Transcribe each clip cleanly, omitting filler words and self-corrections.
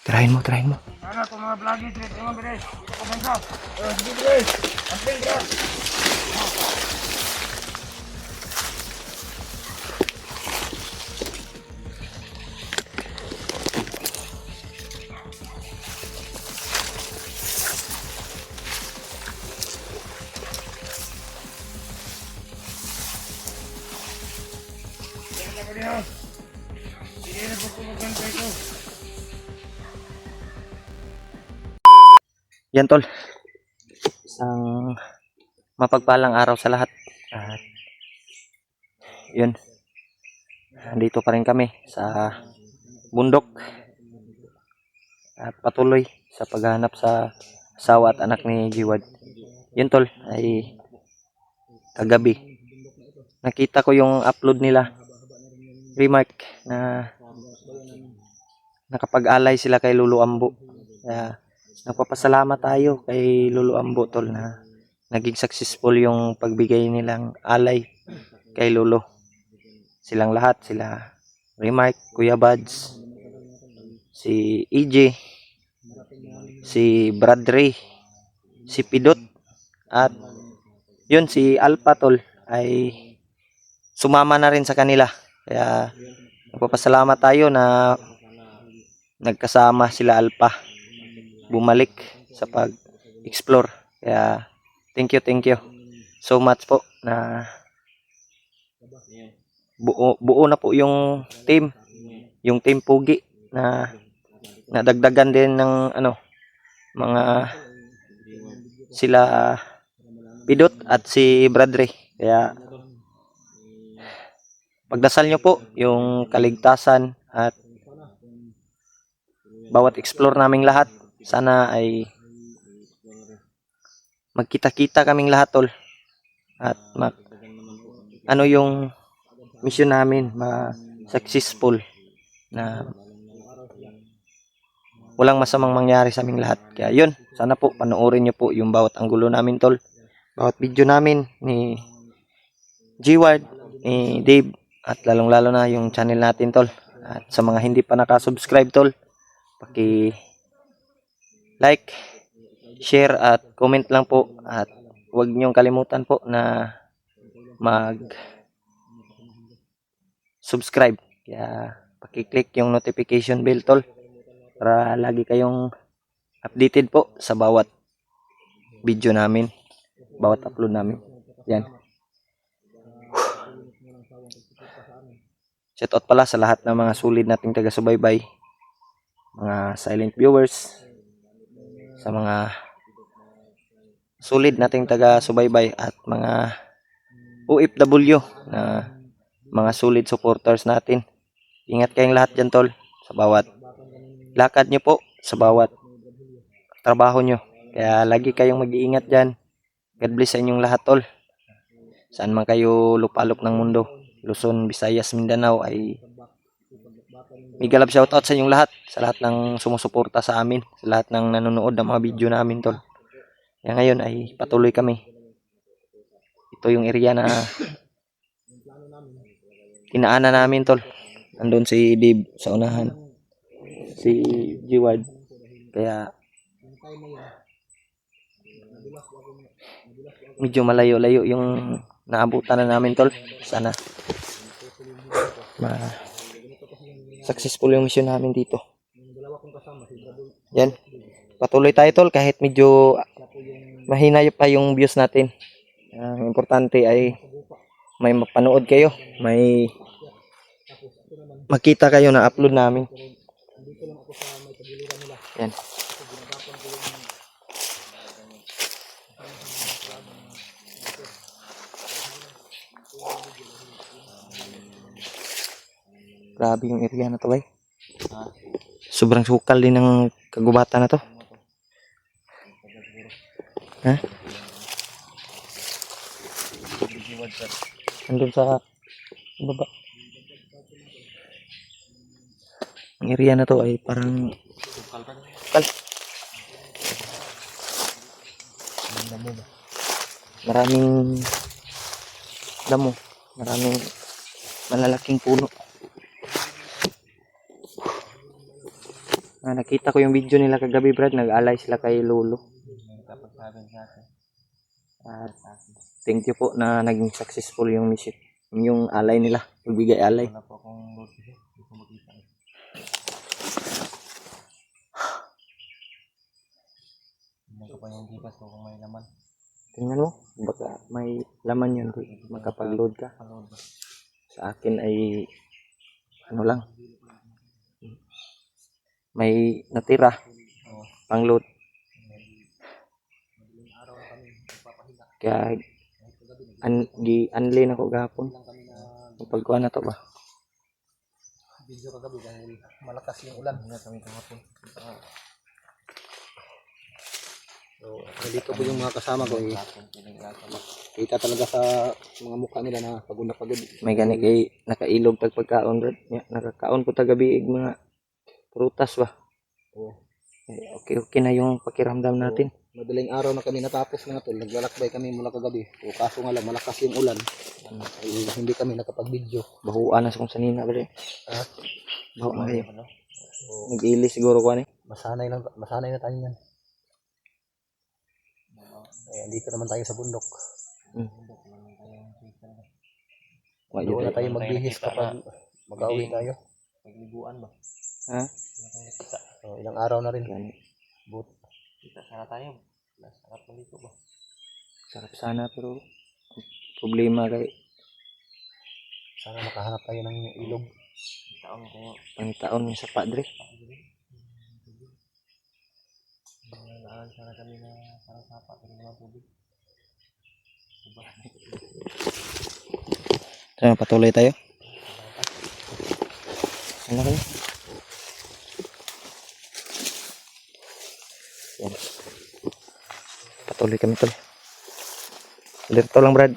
Tirahin mo, tirahin mo. Ano itong mga vlogging trip? Ewan, Bres. Ito ko bansa. Sige, Bres. Amping, Bres. Yan na ko. Sige na po kumagantay ko. Yan tol. Isang mapagpalang araw sa lahat. At yun. Nandito pa rin kami sa bundok. At patuloy sa paghahanap sa asawa at anak ni Jiwad. Yun tol, ay kagabi. Nakita ko yung upload nila. Remark na nakapag-alay sila kay Lolo Ambo. Kaya nagpapasalamat tayo kay Lolo Ambo tol na naging successful yung pagbigay nilang alay kay Lolo. Silang lahat, sila Remark, Kuya Buds, si EJ, si Brad Ray, si Pidot, at yun si Alpha tol ay sumama na rin sa kanila. Kaya nagpapasalamat tayo na nagkasama sila Alpha bumalik sa pag-explore. Kaya thank you so much po na buo na po yung team Pugi na nadagdagan din ng mga sila Pidot at si Bradley. Kaya pagdasal nyo po yung kaligtasan at bawat explore naming lahat. Sana ay magkita-kita kaming lahat tol. At yung mission namin successful na walang masamang mangyari sa aming lahat. Kaya yun, sana po panoorin nyo po yung bawat anggulo namin tol. Bawat video namin ni G-Ward, ni Dave, at lalong-lalo na yung channel natin tol. At sa mga hindi pa nakasubscribe tol, like, share at comment lang po. At huwag niyong kalimutan po na mag-subscribe. Kaya paki-click yung notification bell tol para lagi kayong updated po sa bawat video namin, bawat upload namin. Yan. Shout out pala sa lahat ng mga sulit nating taga-subaybay, mga silent viewers, sa mga sulit nating taga-subaybay at mga OFW na mga sulit supporters natin. Ingat kayong lahat dyan tol sa bawat lakad nyo po, sa bawat trabaho nyo. Kaya lagi kayong mag-iingat dyan. God bless sa inyong lahat tol. Saan man kayo lupalop ng mundo, Luzon, Visayas, Mindanao, ay mega love shoutout sa inyong lahat, sa lahat ng sumusuporta sa amin, sa lahat ng nanonood ng mga video namin tol. Kaya ngayon ay patuloy kami. Ito yung area na inaanan namin tol. Andun si Dave sa unahan, si Jiwad. Kaya medyo malayo-layo yung naabutan na namin tol. Sana successful yung mission namin dito. Yan, patuloy tayo tol kahit medyo mahina pa yung views natin. Ang importante ay may mapanood kayo, may makita kayo na upload namin. Yan. Grabe yung area na to, bay. Sobrang sukal din ng kagubatan na to. Ha? Andun sa baba. Ang area na to ay parang sukal. Maraming damo, maraming malalaking puno. Nakita ko yung video nila kagabi, Brad. Nag-alay sila kay Lolo. At thank you po na naging successful yung mission. Yung alay nila. Pagbigay alay. Wala po akong load kasi. Hindi ko makita. Tingnan ko pa yung gigas ko kung may laman. Tingnan mo. Baka may laman yun. Makapag-load ka. Paload ba? Sa akin ay ano lang. May natira. Oo. Pang-load. Madaling araw na kami magpapahinga. Kaya Kahit kagabi, gi-unli na ko gahapon. lang kami na Pagkuha na to ba? video kagabi dahil malakas yung ulan. Hindi kami kahapon. So, nandito po yung mga kasama ko. Kita talaga sa mga mukha nila na pagod na pagod. May gani kay nakailog tag pagkaon, Brad. Nakakaon po tagabi mga prutas ba. Oo. Okay na yung pakiramdam natin. Madaling araw na kami natapos na ito. Naglalakbay kami mula kagabi. O kaso nga lang, malakas yung ulan. Ay, hindi kami nakapag-video. Bahuan na sa kung sanina, Brad. Ah, Bahu na kayo. so, Nag-ili siguro ko ani. masanay na tayo yan. Ay, dito naman tayo sa bundok. Doon na tayo magbihis kapag mag-uwi tayo. Pagliguan ba? Ha? So, ilang araw na rin. Gani. But, kita sana tayo. Sarap malito ba? Sarap sana pero problema kay Sana makahanap tayo ng ilog. Taon tayo. pangitaon sa padre. Naalan sana kami na parang sapa pero naman tubig. Diba? So, patuloy tayo. Ano kayo? Yan. Patuloy kami tol. Dito lang, Brad.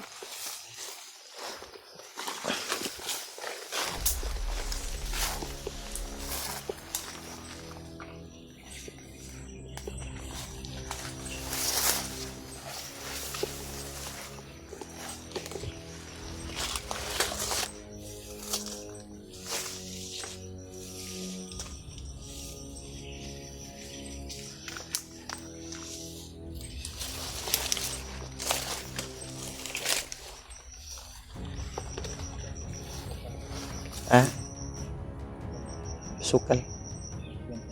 Ah? Sukal.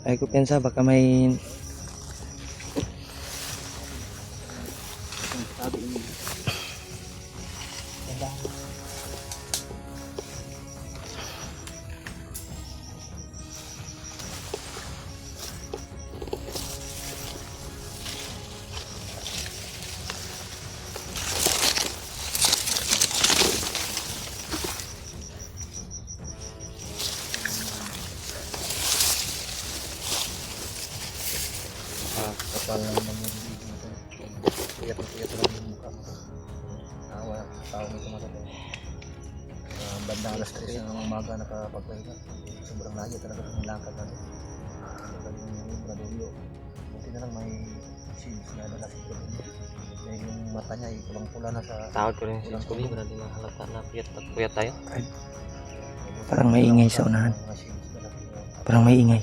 Ay ko pensa baka may Kapal lang naman yung bibig natin. Piyat lang yung mukha mo. Wala tao may tumatapos. Banda alas 3 ng umaga nakapagpahinga. Sobrang layo talaga ng lakad natin. Talagang yung radulyo. Buti na lang may shields na dala si Kuya. Dahil yung mata niya ay pulang-pula na sa tawag ko rin pulang Kuya, tuloy. wala din halata na puyat tayo. Parang may ingay sa unahan. Parang may ingay.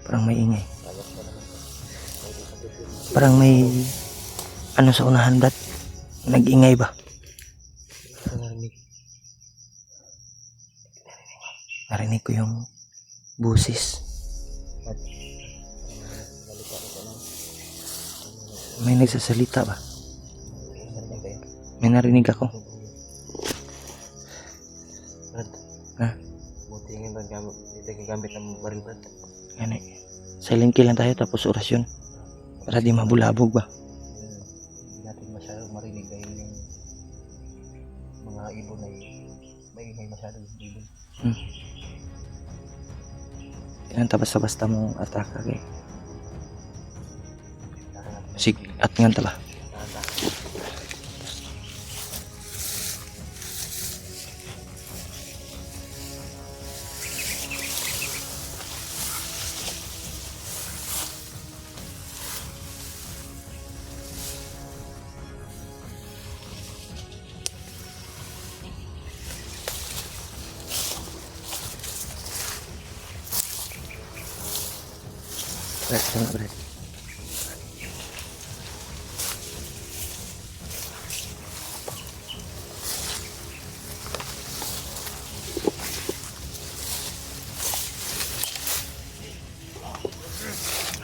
Parang may ingay. Parang may ano sa unahan, Brad. Nag-ingay ba? Narinig ko yung busis. May nagsasalita ba? May narinig ako. Brad, Ha? buti nga ba gamit ng baril, Brad? Yan eh. Silent kill lang tayo tapos orasyon. Para di mabulabog ba? Hindi natin masyadong marinig dahil yung mga ibon ay maingay masyadong ibon. Yan basta mo ataka kay. Kaya natin Sig at nga taba. Brad, sama Brad.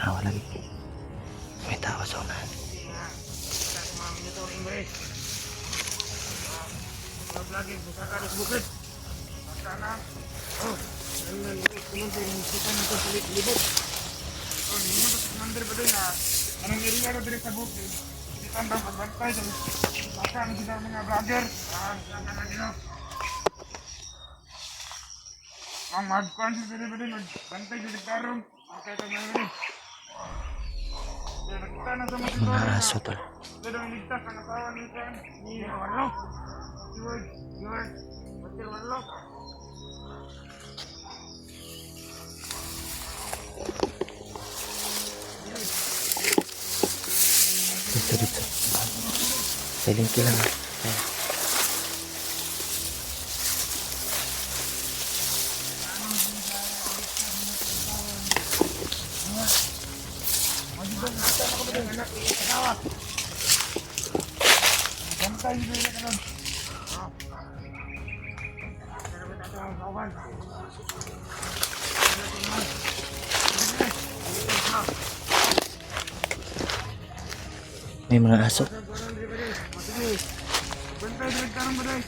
Wala lagi. May tao sa unahan. Anong area na diri sa bukid? Di tandang pagbantay dyan. Baka ang sila mga vlogger. Saan na gino? Ang magkuhan sa diri ba din? Magbantay sa digtarong. Okay ka mga diri. Kaya nakita na sa mga Mga aso tol. Pero ang ligtas ang asawa ni Juan. Ni Warlock. George. Hotel Warlock. Dito. Silent kill lang. Ayan. Bantay diri na karon. Pero ba tayo ang kawan? May mga aso. Bantay diri karon ba day?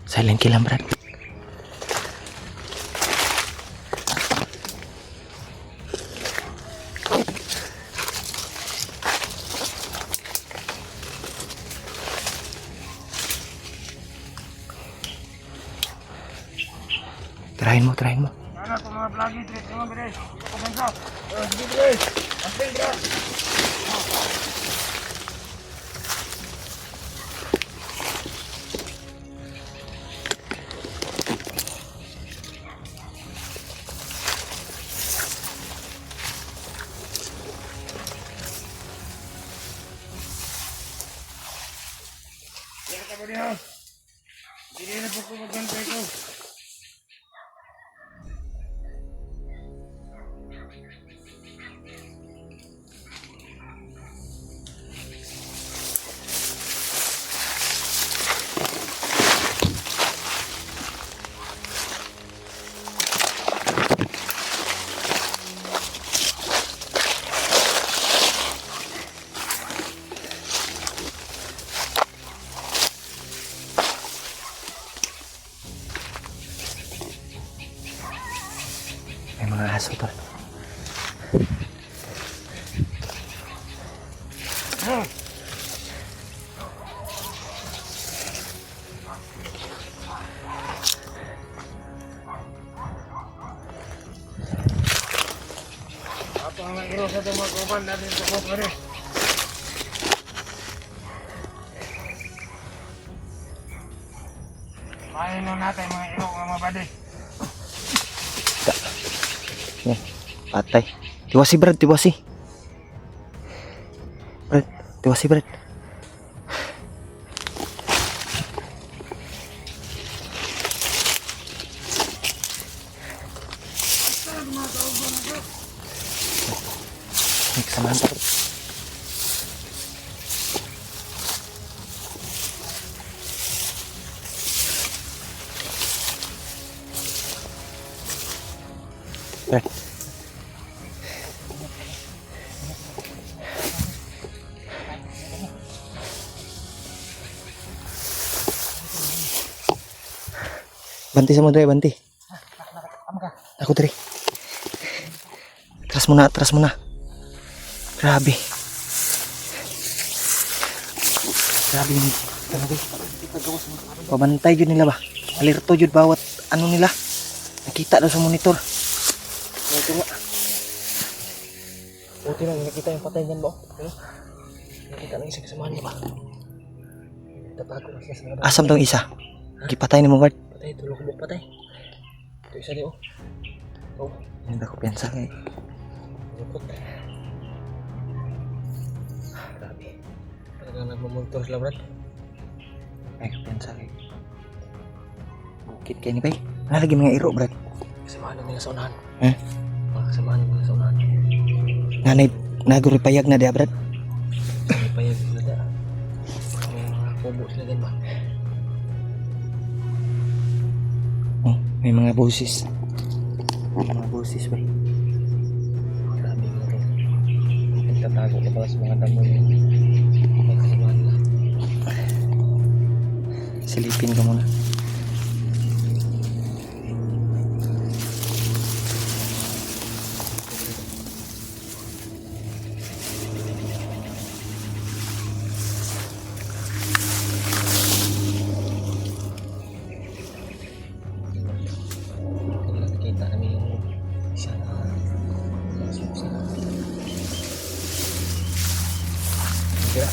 Silent kill lang Brad. Tirahin mo. Ana ko mga vlogging trip naman ba day? Ako bangka. Sige ba day? Asay dira. Yan ka ba niya? Hindi na po ko magbantay ko. May mga aso tol. Apa ang iro sa mga kuban natin sa bukid ba day? Mainom natin mga iro nga mga bade. Yan. Patay. Tiwasi Brad, tiwasi. Brad, tiwasi Brad. Nik samahan pa. Brad. Banti sa mo dre, banti. Ako dre. Atras muna. Grabe. Yung talaga. Pabantay yun nila ba? Alerto yun bawat ano nila. Nakita daw sa monitor. Ito nga. Buti lang nakita yung patay niyan ba? Ano? Nakita lang isa kasamahan niya ba? Tatago na siya sa mga. Asam tong isa? Gipatay ni mo guard. Patay, tulog mo patay. Ito isa di oh. Oh, hindi ako piyansa nga eh. Lukot. Grabe. Talagang nagmamonitor sila Brad. Ay, kapiyansa eh. Kit kayo ni bay. Lagi mga iro, brad. Kasamahan nila sa unahan. Ha? Kasamahan nila sa unahan. Nanay, naguri payag na dia, brad. May payag sila da. May mga kubo sila din ba? Oh, may mga boses. May mga boses, bay. Grabe nga to. Nagtatago na pala sa mga damo yung mga kasamahan nila. Silipin ka muna. Nakita namin yung isa na masuk sa tira.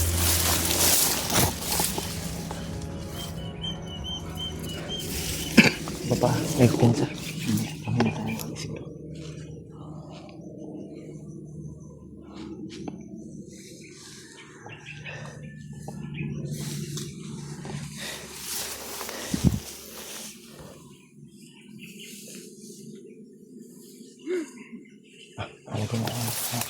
Bapa, may pinsa. Kami na tayo siguro. Lagi na.